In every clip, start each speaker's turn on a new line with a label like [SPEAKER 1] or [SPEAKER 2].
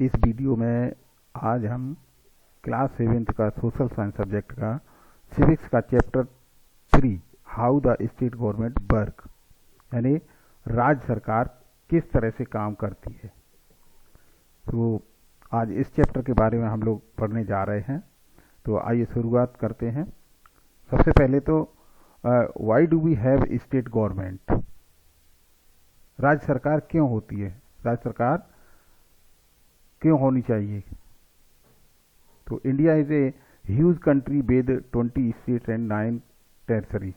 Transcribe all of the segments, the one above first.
[SPEAKER 1] इस वीडियो में आज हम क्लास 7th का सोशल साइंस सब्जेक्ट का सिविक्स का chapter 3 how the state government work यानी राज्य सरकार किस तरह से काम करती है। तो आज इस चैप्टर के बारे में हम लोग पढ़ने जा रहे हैं। तो आइए शुरुआत करते हैं। सबसे पहले तो why do we have state government, राज्य सरकार क्यों होती है, राज्य सरकार क्यों होनी चाहिए। तो India is a huge country with 20 state and 9 territory.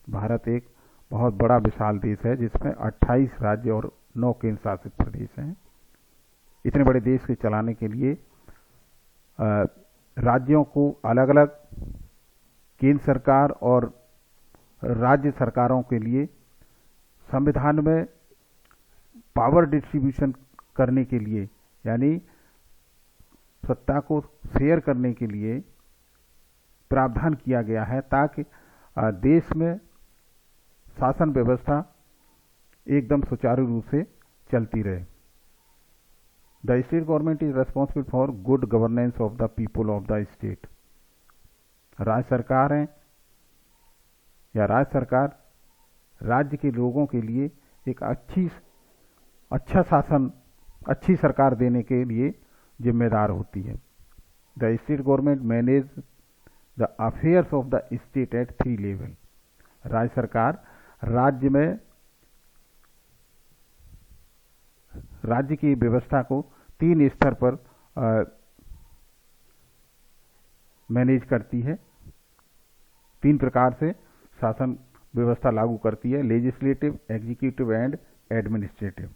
[SPEAKER 1] Bharat एक बहुत बड़ा विशाल देश है जिसमें 28 राज्य और 9 केंद्र शासित प्रदेश हैं। इतने बड़े देश के चलाने के लिए राज्यों को अलग अलग केंद्र सरकार और राज्य सरकारों के लिए संविधान में पावर डिस्ट्रीब्यूशन करने के लिए यानी सत्ता को शेयर करने के लिए प्रावधान किया गया है ताकि देश में शासन व्यवस्था एकदम सुचारू रूप से चलती रहे। The state government is responsible for good governance of the people of the state. राज्य सरकार है या राज्य सरकार राज्य के लोगों के लिए एक अच्छा शासन, अच्छी सरकार देने के लिए जिम्मेदार होती है। The state government manage the affairs of the state at 3 level. राज्य सरकार राज्य की व्यवस्था को 3 स्तर पर मैनेज करती है। 3 प्रकार से शासन व्यवस्था लागू करती है: लेजिस्लेटिव, एग्जीक्यूटिव एंड एडमिनिस्ट्रेटिव।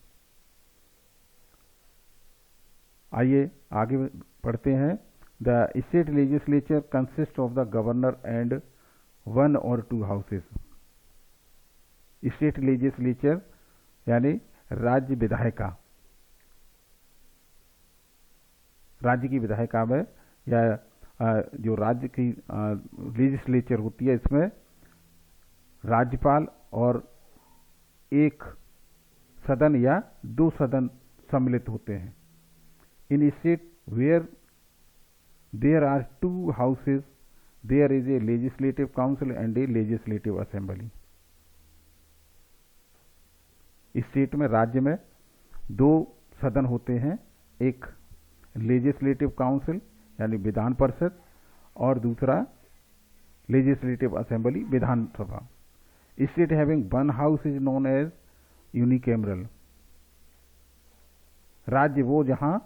[SPEAKER 1] आइए आगे पढ़ते हैं। The state legislature consist of the governor and 1 or 2 houses. State legislature यानी राज्य विधायिका, राज्य की विधायिका में या जो राज्य की लेजिस्लेचर होती है इसमें राज्यपाल और एक सदन या 2 सदन सम्मिलित होते हैं। In state where there are 2 houses there is a legislative council and a legislative assembly. State में, राज्य में 2 सदन होते हैं, एक लेजिस्लेटिव काउंसिल यानी विधान परिषद और दूसरा लेजिस्लेटिव असेंबली विधानसभा। State having 1 house is known as unicameral. राज्य वो जहां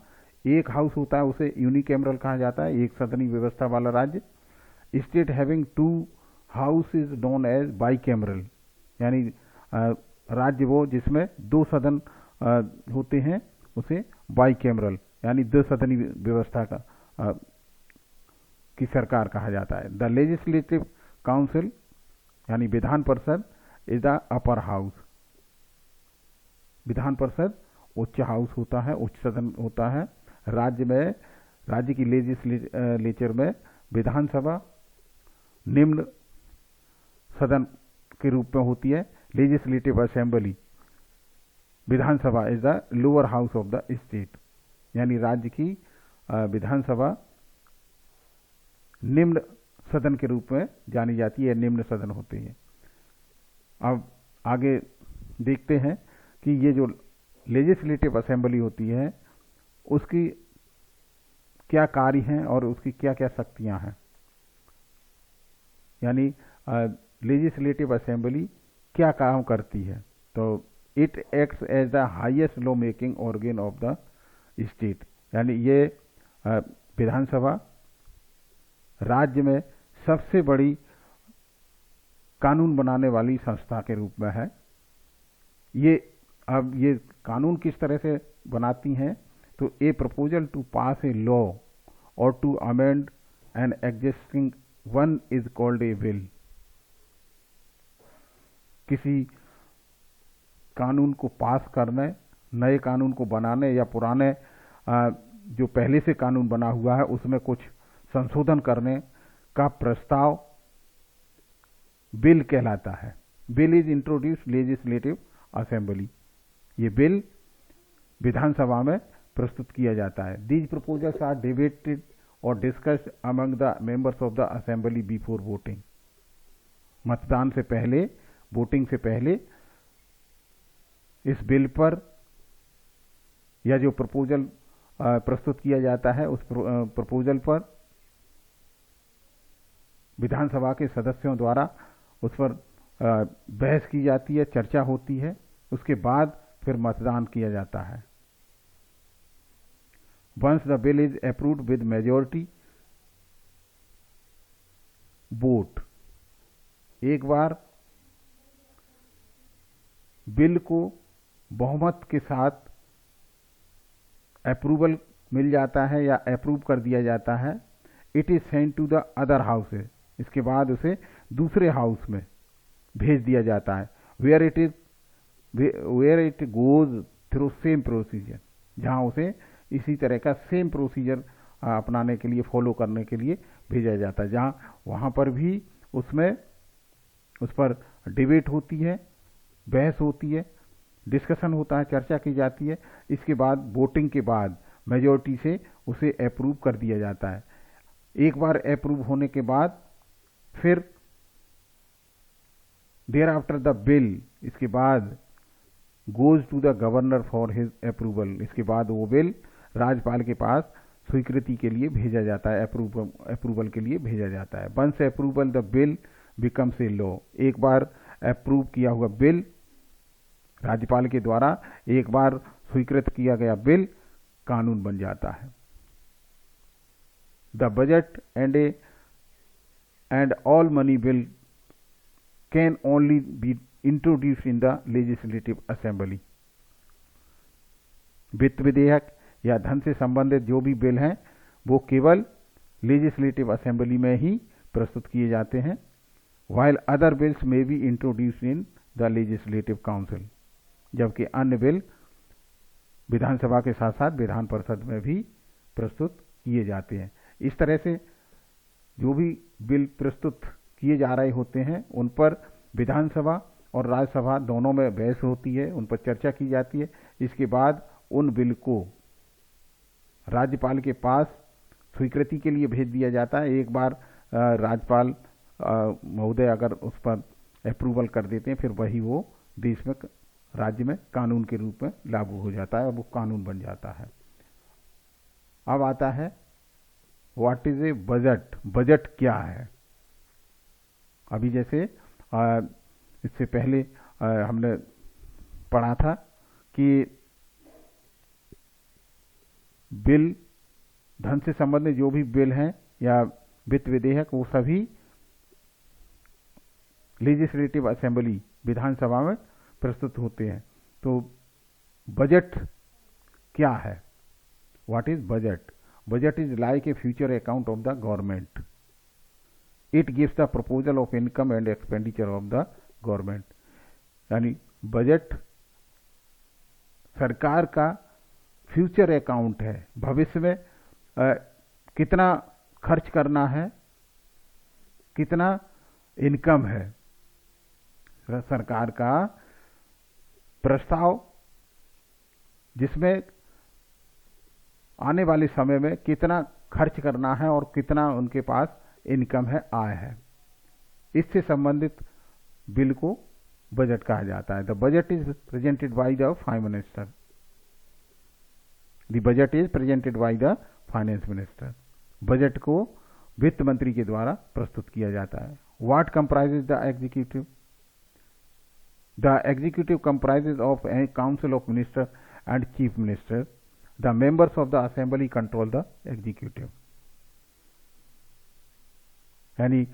[SPEAKER 1] एक हाउस होता है उसे यूनिकैमरल कहा जाता है, एक सदनी व्यवस्था वाला राज्य। State having 2 house is known as bicameral यानी राज्य वो जिसमें 2 सदन होते हैं उसे बाईकैमरल यानी 2 सदनी व्यवस्था का की सरकार कहा जाता है। द लेजिस्लेटिव काउंसिल यानी Vidhan Parishad is the upper house. Vidhan Parishad उच्च हाउस होता है, उच्च सदन होता है। राज्य की लेजिस्लेचर में विधानसभा निम्न सदन के रूप में होती है। Legislative assembly, Vidhan Sabha is the lower house of the state यानी राज्य की विधानसभा निम्न सदन के रूप में जानी जाती है, निम्न सदन होते हैं। अब आगे देखते हैं कि ये जो लेजिस्लेटिव असेंबली होती है उसकी क्या कार्य हैं और उसकी क्या क्या शक्तियां हैं। यानी लेजिस्लेटिव असेंबली क्या काम करती है। तो it acts as the highest law making organ of the state यानी ये विधानसभा राज्य में सबसे बड़ी कानून बनाने वाली संस्था के रूप में है। अब ये कानून किस तरह से बनाती हैं, तो a proposal to pass a law और to amend an existing one is called a bill. किसी कानून को पास करने, नए कानून को बनाने या पुराने जो पहले से कानून बना हुआ है उसमें कुछ संशोधन करने का प्रस्ताव बिल कहलाता है। Bill is introduced legislative assembly. ये बिल विधानसभा में प्रस्तुत किया जाता है। दीज प्रपोजल्स आर डिबेटेड और discussed among the members of the assembly before voting. मतदान से पहले, वोटिंग से पहले इस बिल पर या जो प्रपोजल प्रस्तुत किया जाता है उस प्रपोजल पर विधानसभा के सदस्यों द्वारा उस पर बहस की जाती है, चर्चा होती है, उसके बाद फिर मतदान किया जाता है। Once the bill is approved with majority vote, एक बार बिल को बहुमत के साथ अप्रूवल मिल जाता है या अप्रूव कर दिया जाता है, it is send to the other house, इसके बाद उसे दूसरे हाउस में भेज दिया जाता है, where it goes through same procedure, जहां उसे इसी तरह का सेम प्रोसीजर अपनाने के लिए, फॉलो करने के लिए भेजा जाता है, जहां वहां पर भी उसमें उस पर डिबेट होती है, बहस होती है, डिस्कशन होता है, चर्चा की जाती है, इसके बाद वोटिंग के बाद मेजॉरिटी से उसे अप्रूव कर दिया जाता है। एक बार अप्रूव होने के बाद फिर देयर आफ्टर द बिल, इसके बाद goes to the governor for his approval, इसके बाद वो बिल राज्यपाल के पास स्वीकृति के लिए भेजा जाता है, अप्रूवल के लिए भेजा जाता है। Once approval the bill becomes a law, एक बार अप्रूव किया हुआ बिल राज्यपाल के द्वारा, एक बार स्वीकृत किया गया बिल कानून बन जाता है। The budget and all money bill can only be introduced in the legislative assembly. वित्त विधेयक या धन से संबंधित जो भी बिल हैं वो केवल लेजिस्लेटिव असेंबली में ही प्रस्तुत किए जाते हैं, while other bills may be introduced in the legislative council, जबकि अन्य बिल विधानसभा के साथ साथ विधान परिषद में भी प्रस्तुत किए जाते हैं। इस तरह से जो भी बिल प्रस्तुत किए जा रहे होते हैं उन पर विधानसभा और राज्यसभा दोनों में बहस होती है, उन पर चर्चा की जाती है। इसके बाद उन बिल को राज्यपाल के पास स्वीकृति के लिए भेज दिया जाता है। एक बार राज्यपाल महोदय अगर उस पर अप्रूवल कर देते हैं, फिर वही वो देश में, राज्य में कानून के रूप में लागू हो जाता है और वो कानून बन जाता है। अब आता है what is a budget. Budget क्या है? अभी जैसे इससे पहले हमने पढ़ा था कि बिल, धन से संबंधित जो भी बिल हैं या वित्त विधेयक, वो सभी लेजिस्लेटिव असेंबली, विधानसभा में प्रस्तुत होते हैं। तो बजट क्या है? What is budget? Budget is like a future account of the government. It gives the proposal of income and expenditure of the government. यानी बजट सरकार का फ्यूचर अकाउंट है, भविष्य में कितना खर्च करना है, कितना इनकम है, सरकार का प्रस्ताव, जिसमें आने वाले समय में कितना खर्च करना है और कितना उनके पास इनकम है, आय है, इससे संबंधित बिल को बजट कहा जाता है। The budget is presented by the finance minister. The budget is presented by the finance minister. Budget को वित्त मंत्री के द्वारा प्रस्तुत किया जाता है। What comprises the executive? The executive comprises of a council of ministers and chief ministers. The members of the assembly control the executive. यानी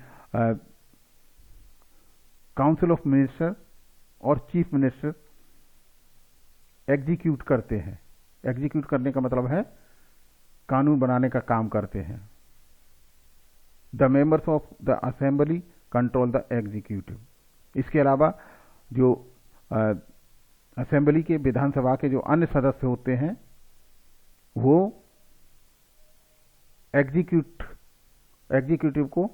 [SPEAKER 1] काउंसिल ऑफ मिनिस्टर और चीफ मिनिस्टर एग्जीक्यूट करते हैं। एग्जीक्यूट करने का मतलब है कानून बनाने का काम करते हैं। The members of the assembly control the executive. इसके अलावा जो असेंबली के, विधानसभा के जो अन्य सदस्य होते हैं वो एग्जीक्यूटिव को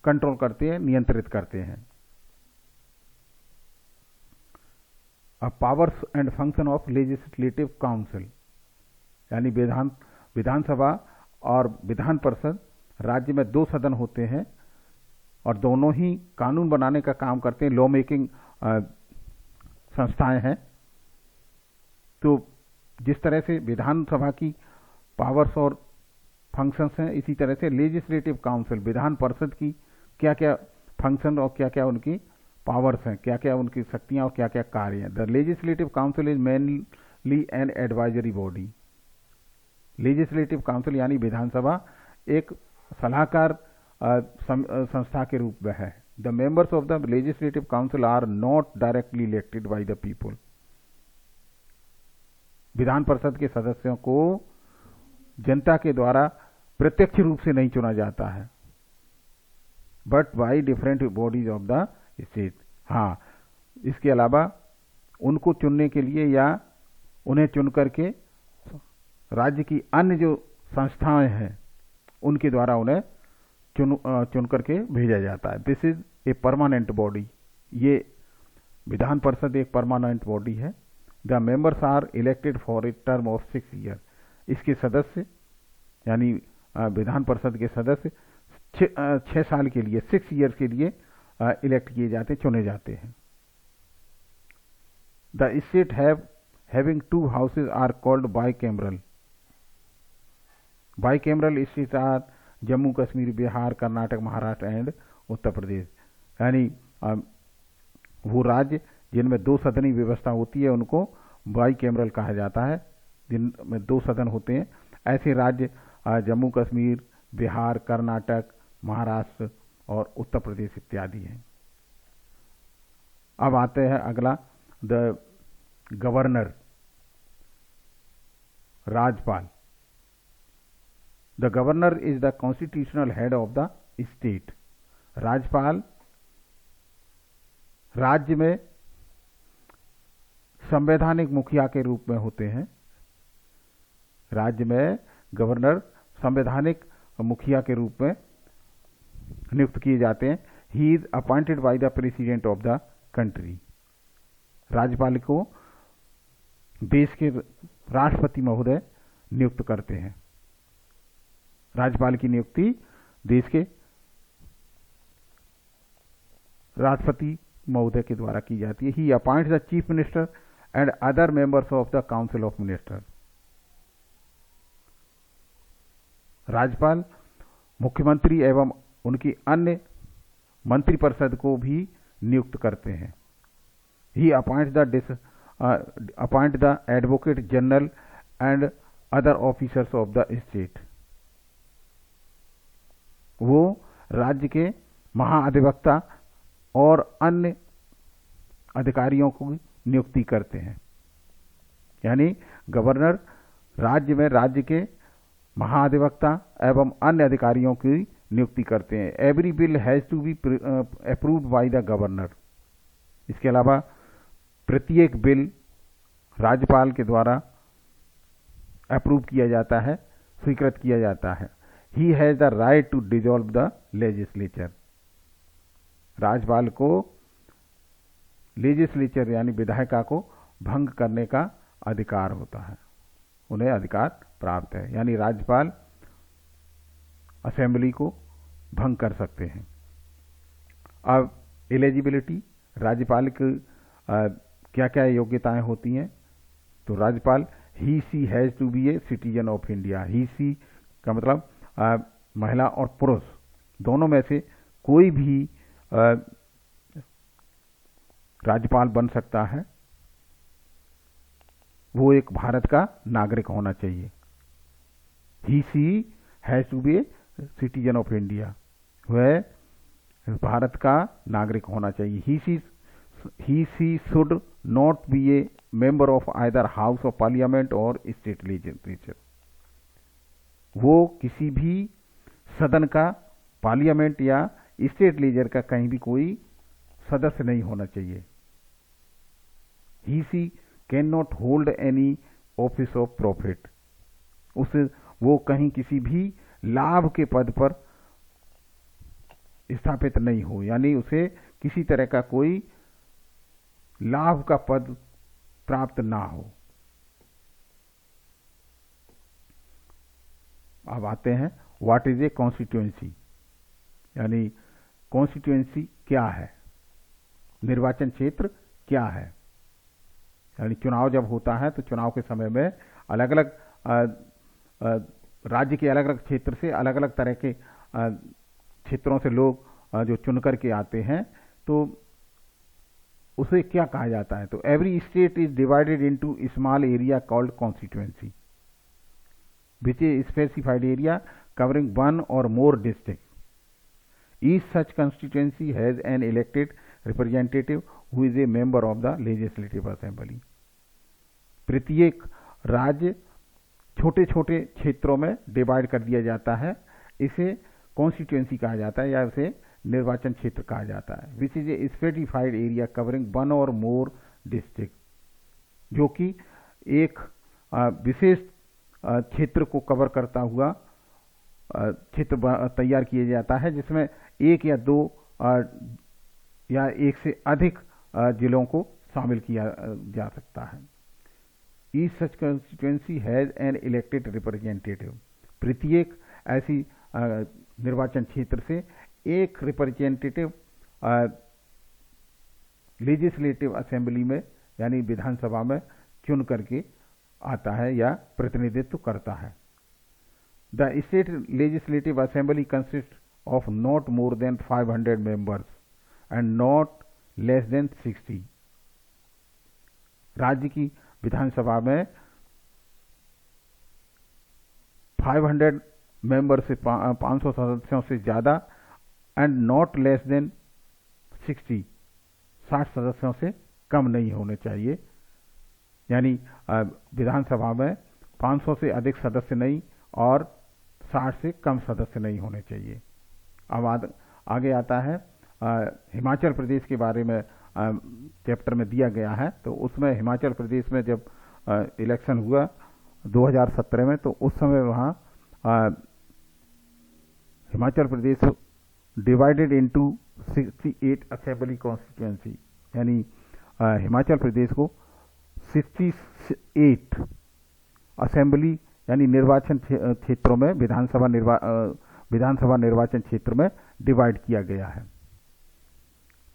[SPEAKER 1] कंट्रोल करते हैं, नियंत्रित करते हैं। Powers and function of legislative council. यानी विधानसभा और विधान परिषद, राज्य में 2 सदन होते हैं और दोनों ही कानून बनाने का काम करते हैं, लॉ मेकिंग संस्थाएं हैं। तो जिस तरह से विधानसभा की पावर्स और फंक्शंस हैं, इसी तरह से लेजिस्लेटिव काउंसिल, विधान परिषद की क्या क्या फंक्शन और क्या क्या उनकी पावर्स हैं, क्या क्या उनकी शक्तियां और क्या क्या कार्य हैं। The legislative council is mainly an advisory body. Legislative council यानी विधानसभा एक सलाहकार संस्था के रूप में है। The members of the legislative council are not directly elected by the people. विधान परिषद के सदस्यों को जनता के द्वारा प्रत्यक्ष रूप से नहीं चुना जाता है, but by different bodies of the state. हाँ, इसके अलावा उनको चुनने के लिए या उन्हें चुन करके राज्य की अन्य जो संस्थाएं हैं उनके द्वारा उन्हें चुन करके भेजा जाता है। This is a permanent body. ये विधान परिषद एक परमानेंट बॉडी है। The members are elected for a term of 6 year. इसके सदस्य यानी विधान परिषद के सदस्य 6 साल के लिए, 6 ईयर्स के लिए इलेक्ट किए जाते, चुने जाते हैं। The state having 2 houses are called bicameral. Bicameral state are Jammu Kashmir, Bihar, Karnataka, Maharashtra and Uttar Pradesh. यानी वो राज्य जिनमें 2 सदनी व्यवस्था होती है उनको बाइकैमरल कहा जाता है, जिनमें 2 सदन होते हैं। ऐसे राज्य जम्मू कश्मीर, बिहार, कर्नाटक, महाराष्ट्र और उत्तर प्रदेश इत्यादि हैं। अब आते हैं अगला, द गवर्नर, राज्यपाल। The governor is the constitutional head of the state. राज्यपाल राज्य में संवैधानिक मुखिया के रूप में होते हैं। राज्य में गवर्नर संवैधानिक मुखिया के रूप में नियुक्त किए जाते हैं। He is appointed by the president of the country. राज्यपाल को देश के राष्ट्रपति महोदय नियुक्त करते हैं। राज्यपाल की नियुक्ति देश के राष्ट्रपति महोदय के द्वारा की जाती है। He appoints the chief minister and other members of the council of minister. राज्यपाल मुख्यमंत्री एवं उनकी अन्य मंत्रिपरिषद को भी नियुक्त करते हैं। He appoint the advocate general and other officers of the state. वो राज्य के महाअधिवक्ता और अन्य अधिकारियों को नियुक्ति करते हैं। यानी गवर्नर राज्य में राज्य के महाअधिवक्ता एवं अन्य अधिकारियों की नियुक्ति करते हैं। Every bill has to be approved by the governor. इसके अलावा प्रत्येक बिल राज्यपाल के द्वारा अप्रूव किया जाता है, स्वीकृत किया जाता है। He has the right to dissolve the legislature. राज्यपाल को लेजिस्लेचर यानी विधायिका को भंग करने का अधिकार होता है, उन्हें अधिकार प्राप्त है। यानी राज्यपाल असेंबली को भंग कर सकते हैं। अब एलिजिबिलिटी, राज्यपाल की क्या क्या योग्यताएं होती हैं। तो राज्यपाल he she has to be a citizen of India. He she का मतलब महिला और पुरुष दोनों में से कोई भी राज्यपाल बन सकता है। वो एक भारत का नागरिक होना चाहिए। He she has to be a citizen of India, वह भारत का नागरिक होना चाहिए। He she should not be a member of either house of parliament और स्टेट लेजिस्लेचर। वो किसी भी सदन का, पार्लियामेंट या स्टेट लेजर का कहीं भी कोई सदस्य नहीं होना चाहिए। He she can not hold any office of profit. वो कहीं किसी भी लाभ के पद पर स्थापित नहीं हो, यानी उसे किसी तरह का कोई लाभ का पद प्राप्त ना हो। अब आते हैं व्हाट इज ए कॉन्स्टिट्यूएंसी, यानी कॉन्स्टिट्यूएंसी क्या है, निर्वाचन क्षेत्र क्या है। यानी चुनाव जब होता है तो चुनाव के समय में अलग अलग राज्य के अलग अलग क्षेत्र से अलग अलग तरह के क्षेत्रों से लोग जो चुन करके आते हैं, तो उसे क्या कहा जाता है। तो every state is divided into small area called constituency which is specified area covering one or more districts. Each such constituency has an elected representative who is a member of the legislative assembly. प्रत्येक राज्य छोटे छोटे क्षेत्रों में divide कर दिया जाता है, इसे कॉन्स्टिट्यूएंसी कहा जाता है या इसे निर्वाचन क्षेत्र कहा जाता है। Which is a specified area covering one और मोर डिस्ट्रिक्ट, जो कि एक विशेष क्षेत्र को कवर करता हुआ क्षेत्र तैयार किया जाता है, जिसमें एक या दो या एक से अधिक जिलों को शामिल किया जा सकता है। Each such constituency has an elected representative, प्रत्येक ऐसी निर्वाचन क्षेत्र से एक रिप्रेजेंटेटिव लेजिस्लेटिव असेंबली में यानी विधानसभा में चुन करके आता है या प्रतिनिधित्व करता है। The state legislative assembly consist of not more than 500 members and not less than 60। राज्य की विधानसभा में 500 मेंबर से 500 सदस्यों से ज्यादा एंड नॉट लेस देन 60 सदस्यों से कम नहीं होने चाहिए। यानी विधानसभा में 500 से अधिक सदस्य नहीं और 60 से कम सदस्य नहीं होने चाहिए। अब आगे आता है हिमाचल प्रदेश के बारे में चैप्टर में दिया गया है। तो उसमें हिमाचल प्रदेश में जब इलेक्शन हुआ 2017 में, तो उस समय वहाँ Himachal Pradesh divided into 68 assembly constituency, यानी हिमाचल प्रदेश को 68 असेंबली यानी निर्वाचन क्षेत्रों में विधानसभा निर्वाचन क्षेत्र में डिवाइड किया गया है।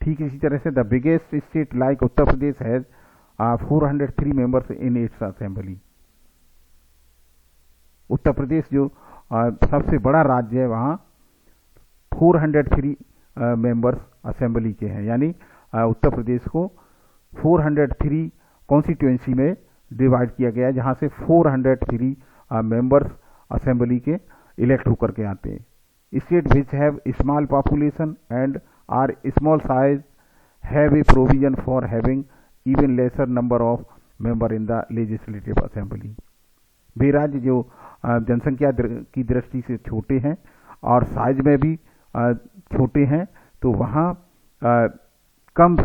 [SPEAKER 1] ठीक इसी तरह से the biggest state like Uttar Pradesh has 403 members in its assembly. Uttar Pradesh जो सबसे बड़ा राज्य है, वहां 403 मेंबर्स असेंबली के हैं, यानी उत्तर प्रदेश को 403 कॉन्स्टिट्यूएंसी में डिवाइड किया गया है, जहां से 403 मेंबर्स असेंबली के इलेक्ट होकर के आते हैं। State which have small population and are small size have a provision for having even lesser number of member in the legislative assembly. वे राज्य जो जनसंख्या की दृष्टि से छोटे हैं और साइज में भी छोटे हैं, तो वहां कम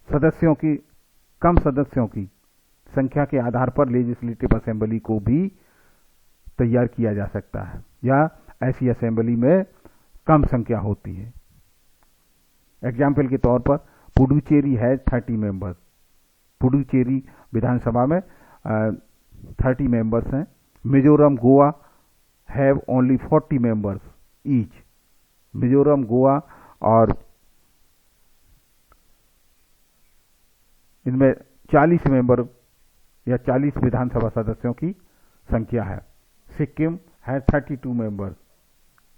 [SPEAKER 1] सदस्यों की संख्या के आधार पर लेजिस्लेटिव असेंबली को भी तैयार किया जा सकता है, या ऐसी असेंबली में कम संख्या होती है। एग्जाम्पल के तौर पर पुडुचेरी है 30 मेंबर्स। पुडुचेरी विधानसभा में 30 मेंबर्स हैं। Mizoram Goa have only 40 members each. Mizoram Goa और इनमें 40 मेंबर या 40 विधानसभा सदस्यों की संख्या है। सिक्किम है 32 मेंबर्स,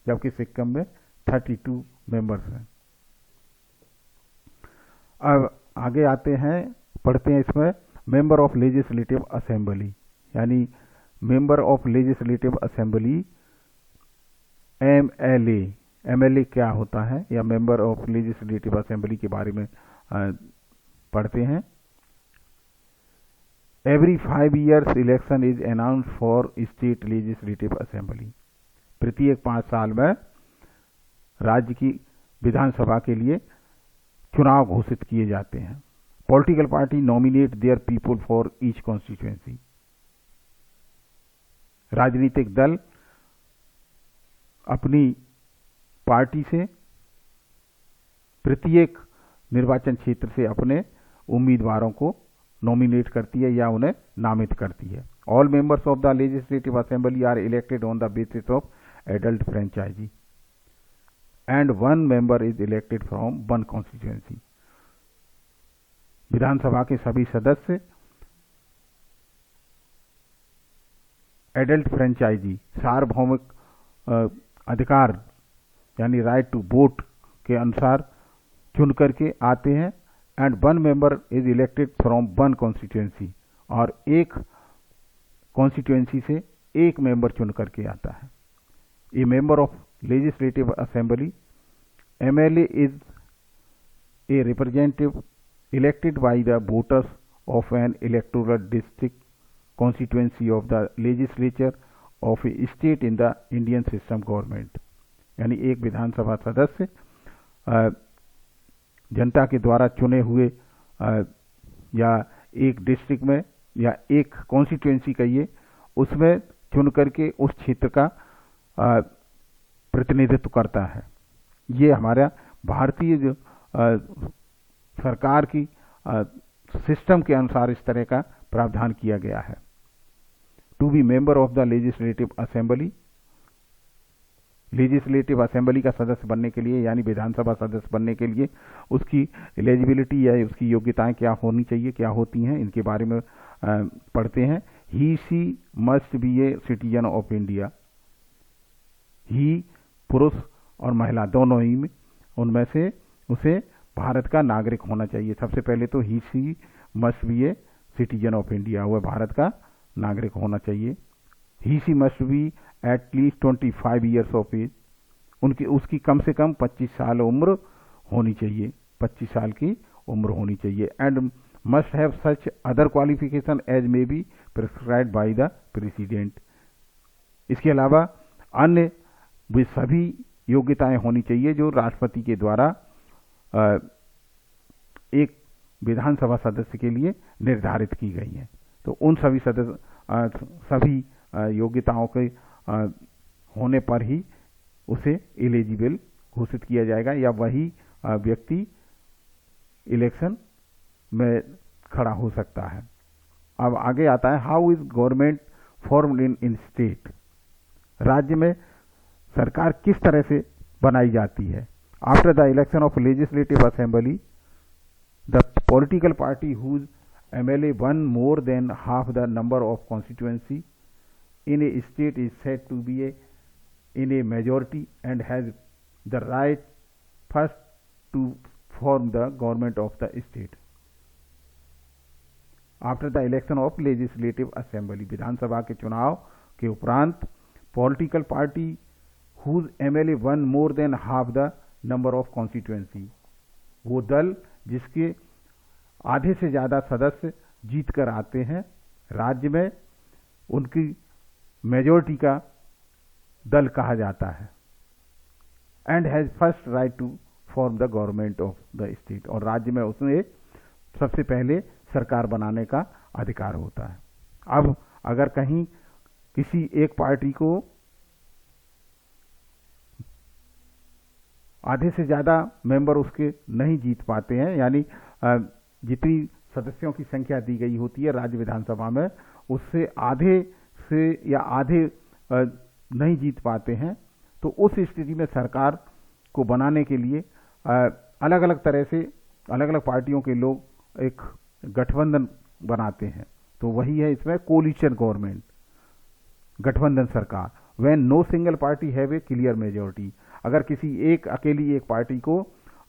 [SPEAKER 1] जबकि सिक्किम में 32 मेंबर्स हैं। अब आगे आते हैं, पढ़ते हैं इसमें मेंबर ऑफ लेजिस्लेटिव असेंबली, यानी member of legislative assembly MLA. MLA क्या होता है या मेंबर ऑफ लेजिस्लेटिव असेंबली के बारे में पढ़ते हैं। Every 5 years election is announce for state legislative assembly. प्रत्येक 5 साल में राज्य की विधानसभा के लिए चुनाव घोषित किए जाते हैं। Political party nominate their people for each constituency. राजनीतिक दल अपनी पार्टी से प्रत्येक निर्वाचन क्षेत्र से अपने उम्मीदवारों को नॉमिनेट करती है या उन्हें नामित करती है, All members of the Legislative Assembly are elected on the basis of adult franchise, and one member is elected from one constituency. विधानसभा के सभी सदस्य एडल्ट फ्रेंचाइजी सार्वभौमिक अधिकार यानी राइट टू वोट के अनुसार चुन करके आते हैं, and one member is elected from one constituency, और एक कॉन्स्टिट्यूएंसी से एक मेंबर चुन करके आता है. ए member of legislative assembly MLA is a representative elected by the voters of an electoral district constituency of the legislature of a state in the Indian system government. यानी एक विधानसभा सदस्य जनता के द्वारा चुने हुए या एक डिस्ट्रिक्ट में या एक कॉन्स्टिट्यूएंसी कहिए उसमें चुन करके उस क्षेत्र का प्रतिनिधित्व करता है. ये हमारा भारतीय जो सरकार की सिस्टम के अनुसार इस तरह का प्रावधान किया गया है. To be member of the legislative assembly, legislative assembly का सदस्य बनने के लिए यानी विधानसभा सदस्य बनने के लिए उसकी एलिजिबिलिटी या उसकी योग्यताएं क्या होनी चाहिए, क्या होती हैं, इनके बारे में पढ़ते हैं. He she must be a citizen of India. ही पुरुष और महिला दोनों ही में उनमें से उसे भारत का नागरिक होना चाहिए. सबसे पहले तो he she must be a citizen of India, वह भारत का नागरिक होना चाहिए. He she must be at least 25 years of age, उसकी कम से कम 25 साल उम्र होनी चाहिए, 25 साल की उम्र होनी चाहिए. And must have such other qualification as may be prescribed by the president. इसके अलावा अन्य वे सभी योग्यताएं होनी चाहिए जो राष्ट्रपति के द्वारा एक विधानसभा सदस्य के लिए निर्धारित की गई हैं. तो उन सभी योग्यताओं के होने पर ही उसे एलिजिबल घोषित किया जाएगा या वही व्यक्ति इलेक्शन में खड़ा हो सकता है. अब आगे आता है how is government formed in state. राज्य में सरकार किस तरह से बनाई जाती है. After the election of legislative assembly, the political party whose MLA won more than half the number of constituency in a state is said to be in a majority and has the right first to form the government of the state. After the election of legislative assembly, विधानसभा के चुनाव के उपरांत political party whose MLA won more than half the number of constituency, वो दल जिसके आधे से ज्यादा सदस्य जीत कर आते हैं राज्य में, उनकी मेजोरिटी का दल कहा जाता है. And has first right to form the government of the state, और राज्य में उसने सबसे पहले सरकार बनाने का अधिकार होता है. अब अगर कहीं किसी एक पार्टी को आधे से ज्यादा मेंबर उसके नहीं जीत पाते हैं, यानी जितनी सदस्यों की संख्या दी गई होती है राज्य विधानसभा में उससे आधे से या आधे नहीं जीत पाते हैं, तो उस स्थिति में सरकार को बनाने के लिए अलग अलग तरह से अलग अलग पार्टियों के लोग एक गठबंधन बनाते हैं. तो वही है इसमें कोलिशन गवर्नमेंट, गठबंधन सरकार. When no single party have a clear majority, अगर किसी अकेली एक पार्टी को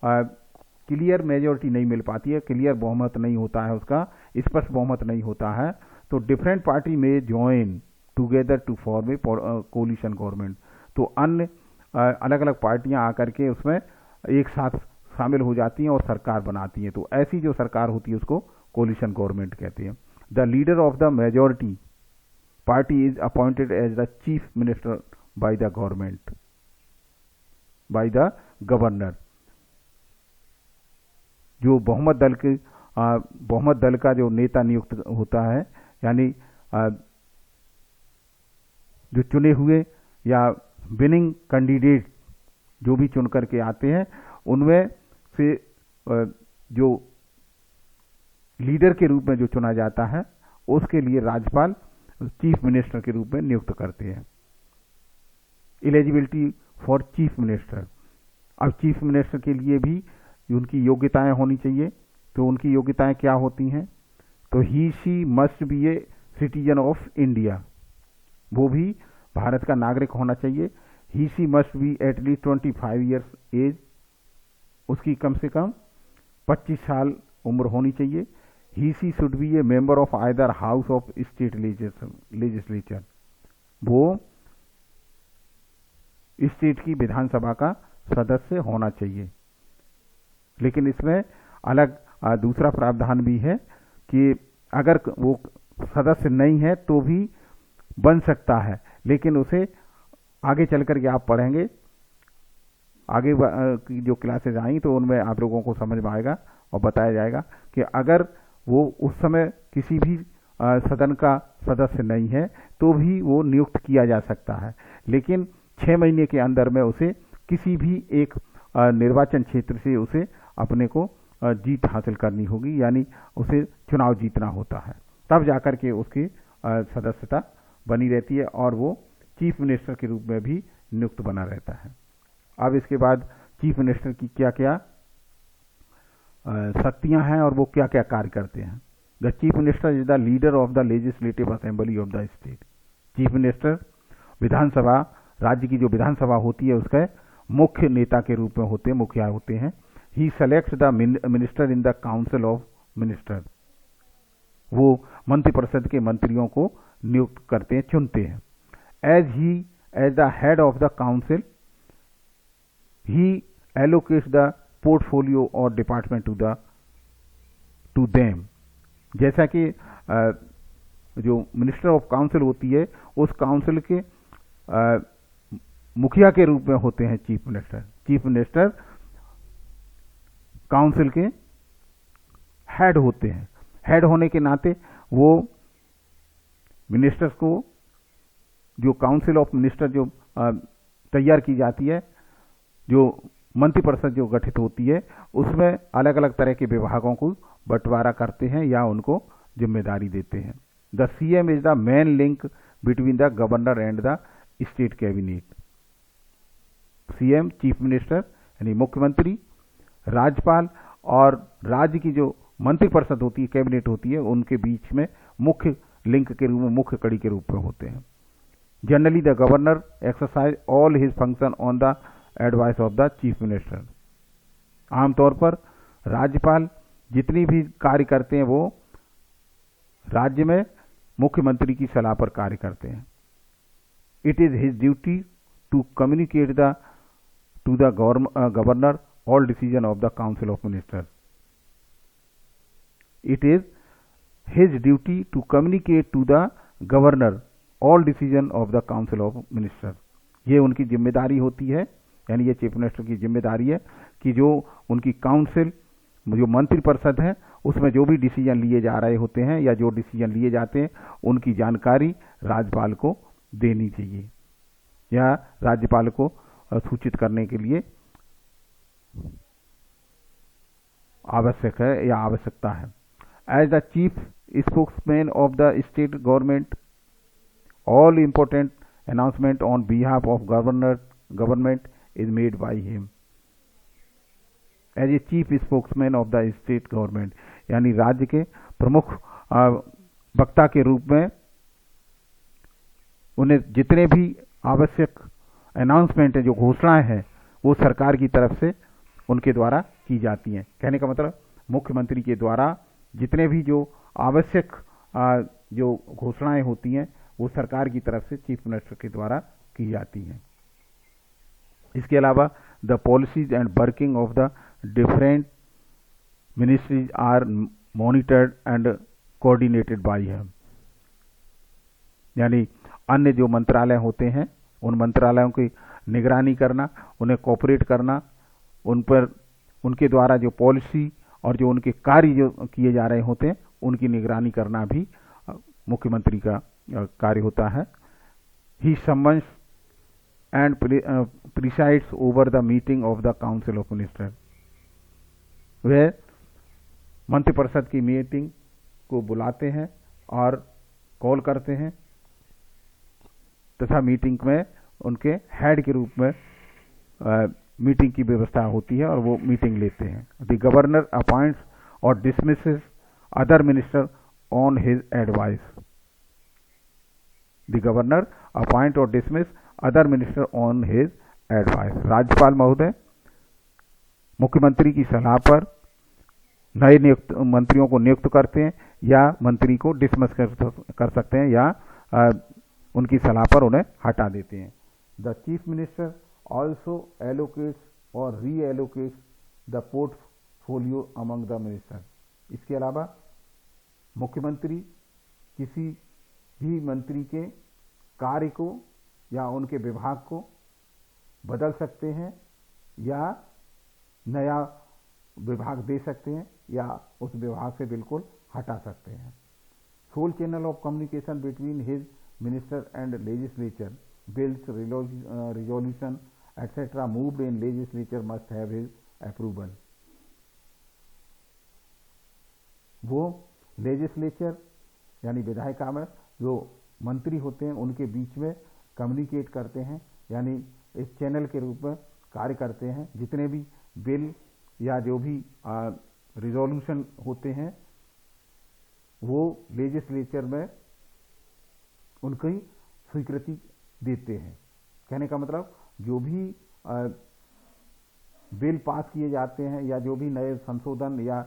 [SPEAKER 1] क्लियर मेजोरिटी नहीं मिल पाती है, क्लियर बहुमत नहीं होता है, उसका स्पष्ट बहुमत नहीं होता है, तो डिफरेंट पार्टी में join together to form a coalition government. तो अन्य अलग अलग पार्टियां आकर के उसमें एक साथ शामिल हो जाती हैं और सरकार बनाती हैं. तो ऐसी जो सरकार होती है उसको कोलिशन गवर्नमेंट कहते हैं. The leader of the majority party is appointed as the chief minister by the government, by the governor. जो बहुमत दल का जो नेता नियुक्त होता है, यानी जो चुने हुए या विनिंग कैंडिडेट जो भी चुन करके आते हैं, उनमें से जो लीडर के रूप में जो चुना जाता है उसके लिए राज्यपाल चीफ मिनिस्टर के रूप में नियुक्त करते हैं। Eligibility for chief minister. अब चीफ मिनिस्टर के लिए भी उनकी योग्यताएं होनी चाहिए। तो उनकी योग्यताएं क्या होती हैं? तो he she must be a citizen of India, वो भी भारत का नागरिक होना चाहिए। He she must be at least 25 years age, उसकी कम से कम 25 साल उम्र होनी चाहिए। He she should be a member of either house of state legislature, वो स्टेट की विधानसभा का सदस्य होना चाहिए। लेकिन इसमें अलग दूसरा प्रावधान भी है कि अगर वो सदस्य नहीं है तो भी बन सकता है, लेकिन उसे आगे चल करके आप पढ़ेंगे, आगे की जो क्लासेज आई तो उनमें आप लोगों को समझ में आएगा और बताया जाएगा कि अगर वो उस समय किसी भी सदन का सदस्य नहीं है तो भी वो नियुक्त किया जा सकता है, लेकिन 6 महीने के अंदर में उसे किसी भी एक निर्वाचन क्षेत्र से उसे अपने को जीत हासिल करनी होगी, यानी उसे चुनाव जीतना होता है, तब जाकर के उसकी सदस्यता बनी रहती है और वो चीफ मिनिस्टर के रूप में भी नियुक्त बना रहता है। अब इसके बाद चीफ मिनिस्टर की क्या क्या शक्तियां हैं और वो क्या क्या कार्य करते हैं। The chief minister is the leader of the legislative assembly of the state. Chief minister विधानसभा, राज्य की जो विधानसभा होती है उसके मुख्य नेता के रूप में होते हैं, मुखिया होते हैं। He selects the minister in the council of minister, वो मंत्रिपरिषद के मंत्रियों को नियुक्त करते हैं, चुनते हैं। As the head of the council he allocates the portfolio और डिपार्टमेंट टू देम। जैसा कि जो मिनिस्टर ऑफ काउंसिल होती है उस काउंसिल के मुखिया के रूप में होते हैं chief minister. Chief minister council के हेड होते हैं। हेड होने के नाते वो मिनिस्टर्स को, जो काउंसिल ऑफ मिनिस्टर जो तैयार की जाती है, जो मंत्रिपरिषद जो गठित होती है, उसमें अलग अलग तरह के विभागों को बंटवारा करते हैं या उनको जिम्मेदारी देते हैं। The CM is the main link between the governor and the state cabinet. CM chief minister यानी मुख्यमंत्री, राज्यपाल और राज्य की जो मंत्रिपरिषद होती है, कैबिनेट होती है, उनके बीच में मुख्य लिंक के रूप में, मुख्य कड़ी के रूप में होते हैं। Generally the governor exercise all his function on the advice of the chief minister. आमतौर पर राज्यपाल जितनी भी कार्य करते हैं वो राज्य में मुख्यमंत्री की सलाह पर कार्य करते हैं। It is his duty to communicate to the governor all decision of the council of ministers. It is his duty to communicate to the governor all decision of the council of ministers. ये उनकी जिम्मेदारी होती है, यानी ये chief minister की जिम्मेदारी है कि जो उनकी काउंसिल, जो मंत्रिपरिषद है, उसमें जो भी डिसीजन लिए जा रहे होते हैं या जो डिसीजन लिए जाते हैं उनकी जानकारी राज्यपाल को देनी चाहिए या राज्यपाल को सूचित करने के लिए आवश्यक है या आवश्यकता है। As the chief spokesman of the state government, all important announcement on behalf of government is made by him. As a chief spokesman of the state government, यानी राज्य के प्रमुख वक्ता के रूप में उन्हें जितने भी आवश्यक अनाउंसमेंट है, जो घोषणाएं हैं, वो सरकार की तरफ से उनके द्वारा की जाती हैं। कहने का मतलब मुख्यमंत्री के द्वारा जितने भी जो आवश्यक जो घोषणाएं होती हैं वो सरकार की तरफ से चीफ मिनिस्टर के द्वारा की जाती हैं। इसके अलावा the policies and working of the different ministries are monitored and coordinated by him, यानी अन्य जो मंत्रालय होते हैं उन मंत्रालयों की निगरानी करना, उन्हें कोऑपरेट करना, उन पर उनके द्वारा जो पॉलिसी और जो उनके कार्य जो किए जा रहे होते हैं उनकी निगरानी करना भी मुख्यमंत्री का कार्य होता है। He summons and presides over the meeting of the council of minister. वह मंत्रिपरिषद की मीटिंग को बुलाते हैं और कॉल करते हैं तथा मीटिंग में उनके हेड के रूप में मीटिंग की व्यवस्था होती है और वो मीटिंग लेते हैं। द गवर्नर अपॉइंट्स और dismisses other minister on his advice. The governor appoint और dismiss other minister on his advice. राज्यपाल महोदय मुख्यमंत्री की सलाह पर नए नियुक्त मंत्रियों को नियुक्त करते हैं या मंत्री को डिसमिस कर सकते हैं या उनकी सलाह पर उन्हें हटा देते हैं। The chief minister also allocates और reallocates the portfolio among the minister. इसके अलावा मुख्यमंत्री किसी भी मंत्री के कार्य को या उनके विभाग को बदल सकते हैं या नया विभाग दे सकते हैं या उस विभाग से बिल्कुल हटा सकते हैं। Sole channel of communication between his minister and legislature, bills, resolution etcetera moved in legislature must have his approval. वो लेजिस्लेचर यानी विधायिका में जो मंत्री होते हैं उनके बीच में कम्युनिकेट करते हैं, यानी इस चैनल के रूप में कार्य करते हैं। जितने भी बिल या जो भी रिजोल्यूशन होते हैं वो लेजिस्लेचर में उनकी स्वीकृति देते हैं। कहने का मतलब जो भी बिल पास किए जाते हैं या जो भी नए संशोधन या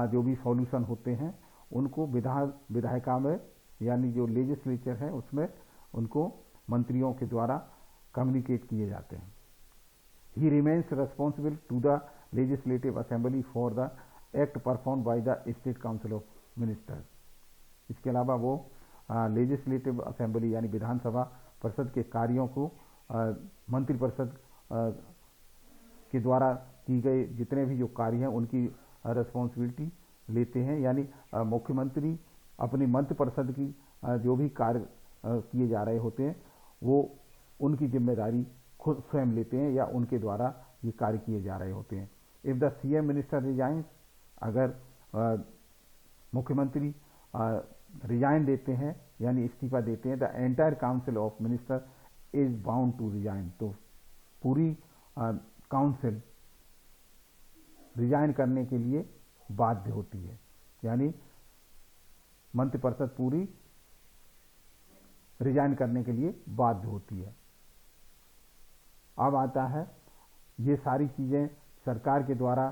[SPEAKER 1] जो भी सॉल्यूशन होते हैं उनको विधायिका में यानी जो लेजिस्लेचर है उसमें उनको मंत्रियों के द्वारा कम्युनिकेट किए जाते हैं। He remains responsible to the legislative assembly for the act perform by the state council of ministers. इसके अलावा वो लेजिस्लेटिव असेंबली यानी विधानसभा परिषद के कार्यों को मंत्रिपरिषद के द्वारा की गए जितने भी जो कार्य हैं उनकी रिस्पॉन्सिबिलिटी लेते हैं। यानी मुख्यमंत्री अपनी मंत्रिपरिषद की जो भी कार्य किए जा रहे होते हैं वो उनकी जिम्मेदारी खुद स्वयं लेते हैं या उनके द्वारा ये कार्य किए जा रहे होते हैं। If the CM minister resigns, अगर मुख्यमंत्री रिजाइन देते हैं यानी इस्तीफा देते हैं, the entire council of minister is bound to resign, तो पूरी काउंसिल रिजाइन करने के लिए बाध्य होती है, यानी मंत्रिपरिषद पूरी रिजाइन करने के लिए बाध्य होती है। अब आता है ये सारी चीजें सरकार के द्वारा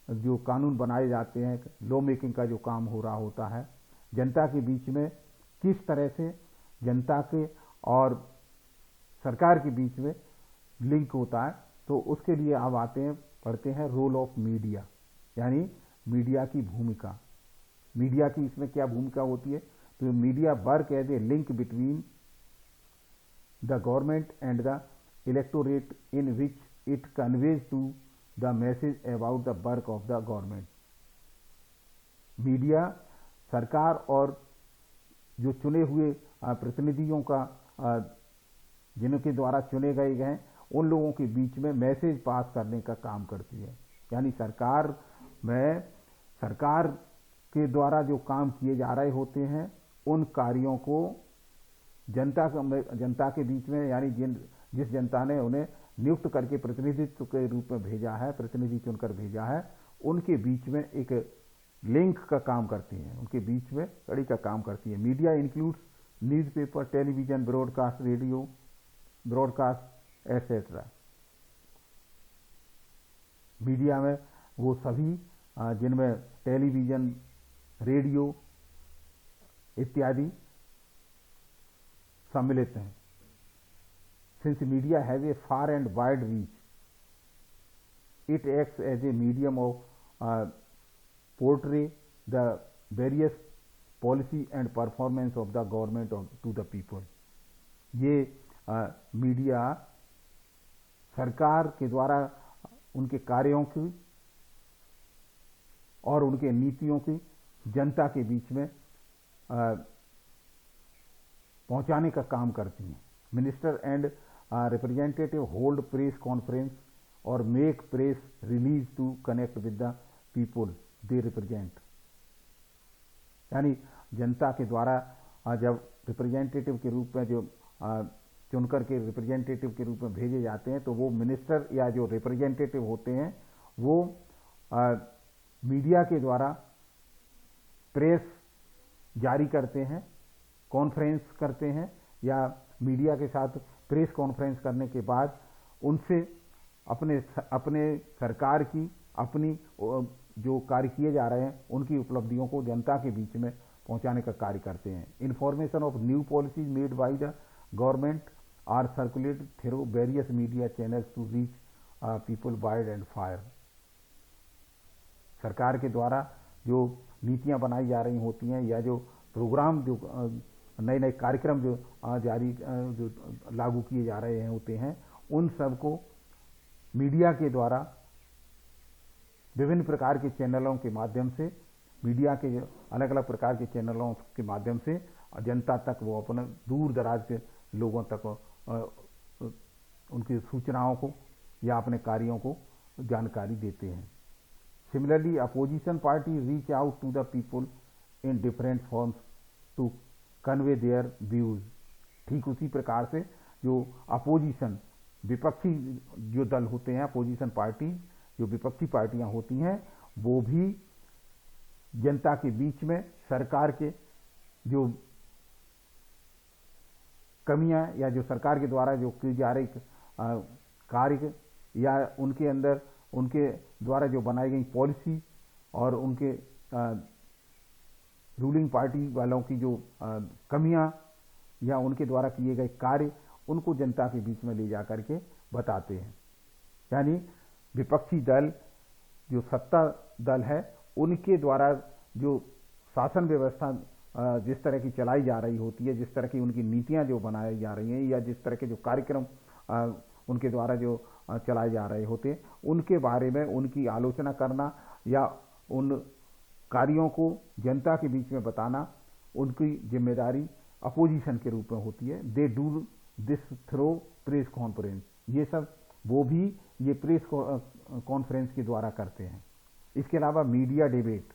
[SPEAKER 1] जो कानून बनाए जाते हैं, लॉ मेकिंग का जो काम हो रहा होता है, जनता के बीच में किस तरह से जनता के और सरकार के बीच में लिंक होता है, तो उसके लिए अब आते हैं पढ़ते हैं रोल ऑफ मीडिया, यानी मीडिया की भूमिका। मीडिया की इसमें क्या भूमिका होती है, तो media work as a link between the government and the electorate in which it conveys to the message about the work of the government. Media सरकार और जो चुने हुए प्रतिनिधियों का जिनके द्वारा चुने गए हैं उन लोगों के बीच में मैसेज पास करने का काम करती है। यानी सरकार में सरकार के द्वारा जो काम किए जा रहे होते हैं उन कार्यों को जनता के बीच में, यानी जिस जनता ने उन्हें नियुक्त करके प्रतिनिधित्व के रूप में भेजा है, प्रतिनिधि चुनकर भेजा है, उनके बीच में एक लिंक का काम करती है, उनके बीच में कड़ी का काम करती है। Media includes newspaper, television, broadcast, radio broadcast etcetera. Media में वो सभी जिनमें टेलीविजन, रेडियो इत्यादि सम्मिलित हैं। Since media has a far and wide reach, it acts as a medium of portray the various policy and performance of the government to the people. ये media सरकार के द्वारा उनके कार्यों की और उनके नीतियों की जनता के बीच में पहुंचाने का काम करती हैं। Minister and representative hold press conference और make press release to connect with the people they represent. यानी जनता के द्वारा जब रिप्रेजेंटेटिव के रूप में जो चुनकर के रिप्रेजेंटेटिव के रूप में भेजे जाते हैं, तो वो मिनिस्टर या जो रिप्रेजेंटेटिव होते हैं वो मीडिया के द्वारा प्रेस जारी करते हैं, कॉन्फ्रेंस करते हैं, या मीडिया के साथ प्रेस कॉन्फ्रेंस करने के बाद उनसे अपने सरकार की अपनी जो कार्य किए जा रहे हैं उनकी उपलब्धियों को जनता के बीच में पहुंचाने का कार्य करते हैं। Information of new policies made by the government are circulated through various media channels to reach people wide and far. सरकार के द्वारा जो नीतियां बनाई जा रही होती हैं या जो प्रोग्राम, जो नए नए कार्यक्रम जो जो लागू किए जा रहे होते हैं, उन सब को मीडिया के द्वारा विभिन्न प्रकार के चैनलों के माध्यम से, मीडिया के अलग अलग प्रकार के चैनलों के माध्यम से जनता तक वो अपने दूर दराज के लोगों तक उनकी सूचनाओं को या अपने कार्यों को जानकारी देते हैं। Similarly opposition party reach out to the people in different forms to convey their views. ठीक उसी प्रकार से जो अपोजिशन, विपक्षी जो दल होते हैं, अपोजिशन पार्टी, जो विपक्षी पार्टियां होती हैं, वो भी जनता के बीच में सरकार के जो कमियां या जो सरकार के द्वारा जो की जा रही कार्य या उनके अंदर उनके द्वारा जो बनाई गई पॉलिसी और उनके रूलिंग पार्टी वालों की जो कमियां या उनके द्वारा किए गए कार्य, उनको जनता के बीच में ले जाकर के बताते हैं। यानी विपक्षी दल, जो सत्ता दल है, उनके द्वारा जो शासन व्यवस्था जिस तरह की चलाई जा रही होती है, जिस तरह की उनकी नीतियां जो बनाई जा रही हैं या जिस तरह के जो कार्यक्रम उनके द्वारा जो चलाए जा रहे होते हैं, उनके बारे में उनकी आलोचना करना या उन कार्यों को जनता के बीच में बताना उनकी जिम्मेदारी अपोजिशन के रूप में होती है। They do this through press conference. ये सब वो भी ये प्रेस कॉन्फ्रेंस के द्वारा करते हैं। इसके अलावा मीडिया डिबेट,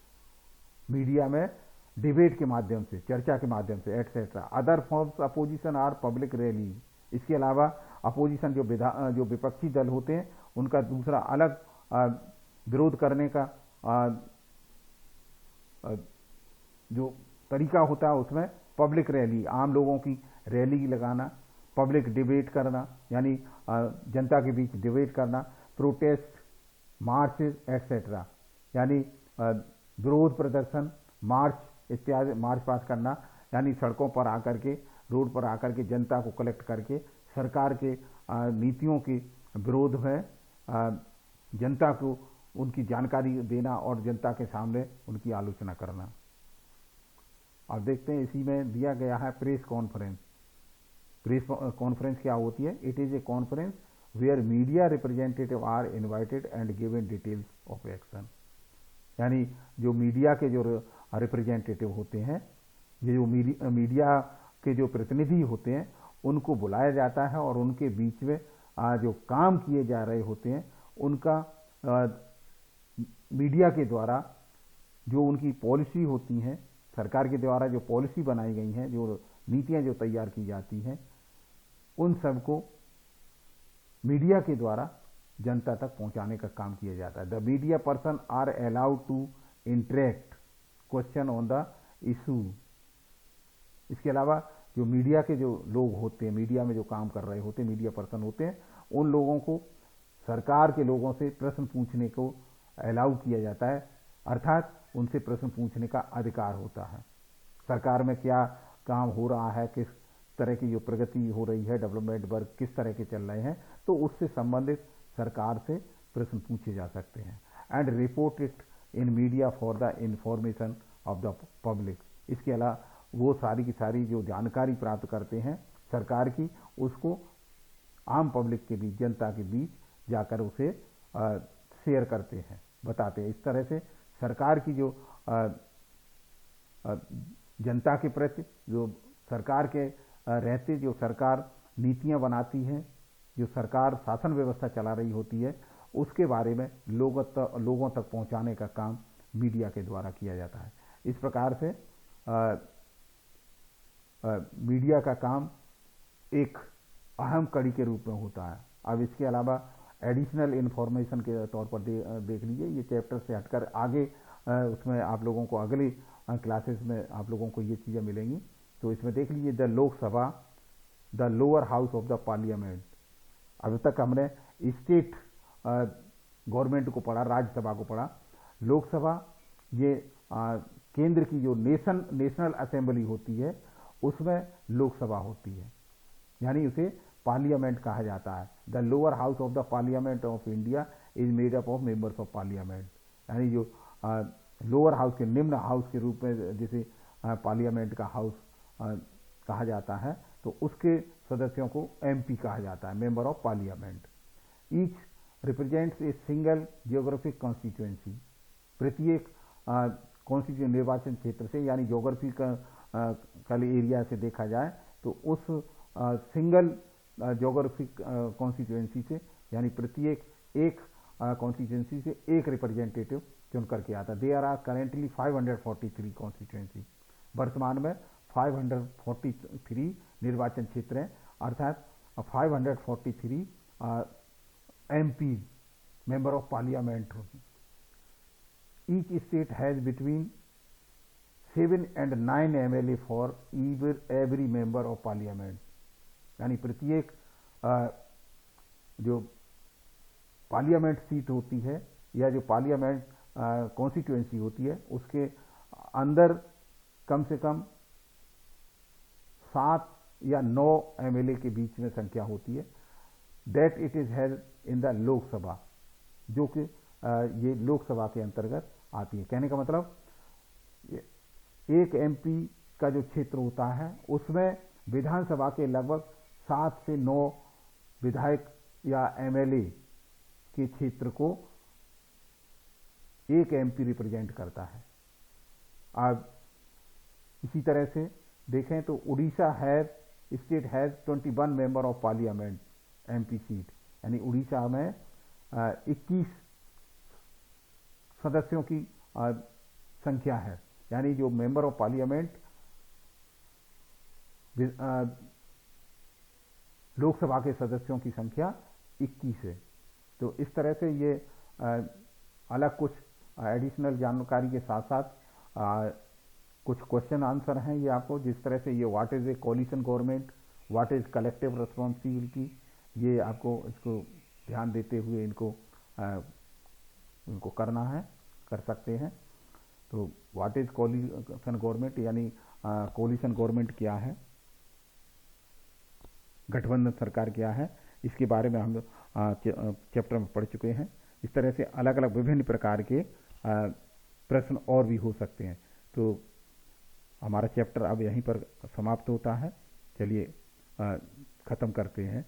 [SPEAKER 1] मीडिया में डिबेट के माध्यम से, चर्चा के माध्यम से etcetera. Other forms opposition are public rally. इसके अलावा अपोजिशन जो विपक्षी दल होते हैं, उनका दूसरा अलग विरोध करने का जो तरीका होता है, उसमें पब्लिक रैली, आम लोगों की रैली लगाना, पब्लिक डिबेट करना, यानी जनता के बीच डिबेट करना, प्रोटेस्ट, मार्चेस एटसेट्रा, यानी विरोध प्रदर्शन, मार्च इत्यादि, मार्च पास करना, यानी सड़कों पर आकर के, रोड पर आकर के जनता को कलेक्ट करके सरकार के नीतियों के विरोध में जनता को उनकी जानकारी देना और जनता के सामने उनकी आलोचना करना। आप देखते हैं इसी में दिया गया है प्रेस कॉन्फ्रेंस। प्रेस कॉन्फ्रेंस क्या होती है? It is a conference where media representative are invited and given details of action. यानी जो मीडिया के जो रिप्रेजेंटेटिव होते हैं, ये जो मीडिया के जो प्रतिनिधि होते हैं, उनको बुलाया जाता है और उनके बीच में जो काम किए जा रहे होते हैं उनका मीडिया के द्वारा जो उनकी पॉलिसी होती हैं, सरकार के द्वारा जो पॉलिसी बनाई गई हैं, जो नीतियां जो तैयार की जाती हैं, उन सब को मीडिया के द्वारा जनता तक पहुंचाने का काम किया जाता है। The media person are allowed to interact question on the issue. इसके अलावा जो मीडिया के जो लोग होते हैं, मीडिया में जो काम कर रहे होते हैं, मीडिया पर्सन होते हैं, उन लोगों को सरकार के लोगों से प्रश्न पूछने को अलाउ किया जाता है, अर्थात उनसे प्रश्न पूछने का अधिकार होता है। सरकार में क्या काम हो रहा है, किस तरह की जो प्रगति हो रही है, डेवलपमेंट वर्क किस तरह के चल रहे हैं, तो उससे संबंधित सरकार से प्रश्न पूछे जा सकते हैं। And report it in media for the information of the public. इसके अलावा वो सारी की सारी जो जानकारी प्राप्त करते हैं सरकार की, उसको आम पब्लिक के बीच, जनता के बीच जाकर उसे शेयर करते हैं, बताते हैं। इस तरह से सरकार की जो जनता के प्रति जो सरकार के रहते जो सरकार नीतियां बनाती है, जो सरकार शासन व्यवस्था चला रही होती है, उसके बारे में लोगों तक पहुंचाने का काम मीडिया के द्वारा किया जाता है। इस प्रकार से मीडिया का काम एक अहम कड़ी के रूप में होता है। अब इसके अलावा एडिशनल इन्फॉर्मेशन के तौर पर देख लीजिए, ये चैप्टर से हटकर आगे उसमें आप लोगों को अगली क्लासेस में आप लोगों को ये चीज़ें मिलेंगी। तो इसमें देख लीजिए the Lok Sabha, the lower house of the parliament. अभी तक हमने स्टेट गवर्नमेंट को पढ़ा, राज्यसभा को पढ़ा। लोकसभा ये केंद्र की जो नेशनल असेंबली होती है उसमें लोकसभा होती है, यानी उसे पार्लियामेंट कहा जाता है। The lower house of the parliament of India is made up of members of parliament, यानी जो लोअर हाउस के निम्न हाउस के रूप में जिसे पार्लियामेंट का हाउस कहा जाता है, तो उसके सदस्यों को एमपी कहा जाता है, member of parliament. Each represents a single geographic constituency. प्रत्येक कॉन्स्टिट्यूएंट निर्वाचन क्षेत्र से, यानी ज्योग्राफिकल एरिया से देखा जाए तो उस सिंगल ज्योग्राफिक कॉन्स्टिट्यूएंसी से, यानी प्रत्येक एक कॉन्स्टिट्यूएंसी से एक रिप्रेजेंटेटिव चुन करके आता है। There are currently 543 constituency. वर्तमान में 543 निर्वाचन क्षेत्र हैं, अर्थात 543 एमपी मेंबर ऑफ पार्लियामेंट होगी। Each state has between 7 and 9 MLA for every member of parliament, यानी प्रत्येक जो पार्लियामेंट सीट होती है या जो पार्लियामेंट कॉन्स्टिट्यूएंसी होती है उसके अंदर कम से कम 7 या 9 MLA के बीच में संख्या होती है। That it is held in the Lok Sabha, जो कि ये लोकसभा के अंतर्गत आती है। कहने का मतलब एक एमपी का जो क्षेत्र होता है उसमें विधानसभा के लगभग 7 से 9 विधायक या एमएलए के क्षेत्र को एक एमपी रिप्रेजेंट करता है। अब इसी तरह से देखें तो Orissa state has 21 member of parliament MP seat, यानी उड़ीसा में 21 सदस्यों की संख्या है, यानी जो मेंबर ऑफ पार्लियामेंट लोकसभा के सदस्यों की संख्या 21 है। तो इस तरह से ये अलग कुछ एडिशनल जानकारी के साथ साथ कुछ क्वेश्चन आंसर हैं ये आपको, जिस तरह से ये what is a coalition government, what is collective responsibility, ये आपको इसको ध्यान देते हुए इनको करना है, कर सकते हैं। तो व्हाट इज कोलिशन गवर्नमेंट, यानी कोलिशन गवर्नमेंट क्या है, गठबंधन सरकार क्या है, इसके बारे में हम चैप्टर में पढ़ चुके हैं। इस तरह से अलग अलग विभिन्न प्रकार के प्रश्न और भी हो सकते हैं। तो हमारा चैप्टर अब यहीं पर समाप्त होता है। चलिए खत्म करते हैं।